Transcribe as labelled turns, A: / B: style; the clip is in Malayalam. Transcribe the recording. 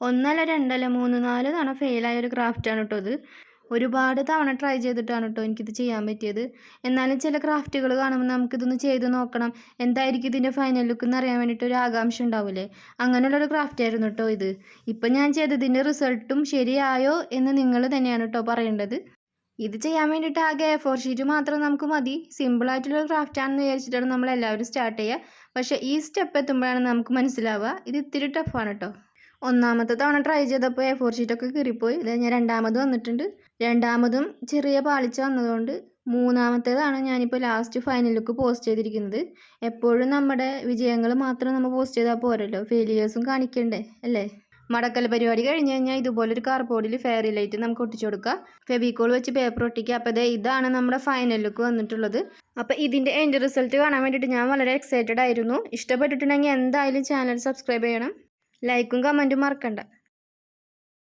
A: ഒന്നല്ല, രണ്ടല്ല, 3, 4 തവണ ഫെയിലായ ഒരു ക്രാഫ്റ്റാണ് കേട്ടോ ഇത്. ഒരുപാട് തവണ ട്രൈ ചെയ്തിട്ടാണ് കേട്ടോ എനിക്കിത് ചെയ്യാൻ പറ്റിയത്. എന്നാലും ചില ക്രാഫ്റ്റുകൾ കാണുമ്പോൾ നമുക്കിതൊന്ന് ചെയ്ത് നോക്കണം, എന്തായിരിക്കും ഇതിൻ്റെ ഫൈനൽ ലുക്ക് എന്ന് അറിയാൻ വേണ്ടിയിട്ട് ഒരു ആകാംക്ഷ ഉണ്ടാവില്ലേ? അങ്ങനെയുള്ളൊരു ക്രാഫ്റ്റായിരുന്നു കേട്ടോ ഇത്. ഇപ്പം ഞാൻ ചെയ്തതിൻ്റെ റിസൾട്ടും ശരിയായോ എന്ന് നിങ്ങൾ തന്നെയാണ് കേട്ടോ പറയേണ്ടത്. ഇത് ചെയ്യാൻ വേണ്ടിയിട്ട് ആകെ A4 ഷീറ്റ് മാത്രം നമുക്ക് മതി. സിമ്പിളായിട്ടുള്ളൊരു ക്രാഫ്റ്റാണെന്ന് വിചാരിച്ചിട്ടാണ് നമ്മളെല്ലാവരും സ്റ്റാർട്ട് ചെയ്യുക. പക്ഷേ ഈ സ്റ്റെപ്പ് എത്തുമ്പോഴാണ് നമുക്ക് മനസ്സിലാവുക ഇത് ഇത്തിരി ടഫാണ് കേട്ടോ. ഒന്നാമത്തെ തവണ ട്രൈ ചെയ്തപ്പോൾ A4 ഷീറ്റൊക്കെ കീറിപ്പോയി. ഇത് ഞാൻ രണ്ടാമത് വന്നിട്ടുണ്ട്. രണ്ടാമതും ചെറിയ പാളിച്ച വന്നതുകൊണ്ട് മൂന്നാമത്തേതാണ് ഞാനിപ്പോൾ ലാസ്റ്റ് ഫൈനൽ ലുക്ക് പോസ്റ്റ് ചെയ്തിരിക്കുന്നത്. എപ്പോഴും നമ്മുടെ വിജയങ്ങൾ മാത്രം നമ്മൾ പോസ്റ്റ് ചെയ്താൽ പോരല്ലോ, ഫെയിലിയേഴ്സും കാണിക്കണ്ടേ അല്ലേ? മടക്കൽ പരിപാടി കഴിഞ്ഞ് കഴിഞ്ഞാൽ ഇതുപോലൊരു കാർഡ്ബോർഡിൽ ഫെയറി ലൈറ്റ് നമുക്ക് ഒട്ടിച്ചു കൊടുക്കുക. ഫെവിക്കോൾ വെച്ച് പേപ്പർ ഒട്ടിക്കുക. അപ്പോൾ ഇതാണ് നമ്മുടെ ഫൈനൽ ലുക്ക് വന്നിട്ടുള്ളത്. അപ്പോൾ ഇതിൻ്റെ എൻഡ് റിസൾട്ട് കാണാൻ വേണ്ടിയിട്ട് ഞാൻ വളരെ എക്സൈറ്റഡ് ആയിരുന്നു. ഇഷ്ടപ്പെട്ടിട്ടുണ്ടെങ്കിൽ എന്തായാലും ചാനൽ സബ്സ്ക്രൈബ് ചെയ്യണം, ലൈക്കും കമൻറ്റും മറക്കണ്ട.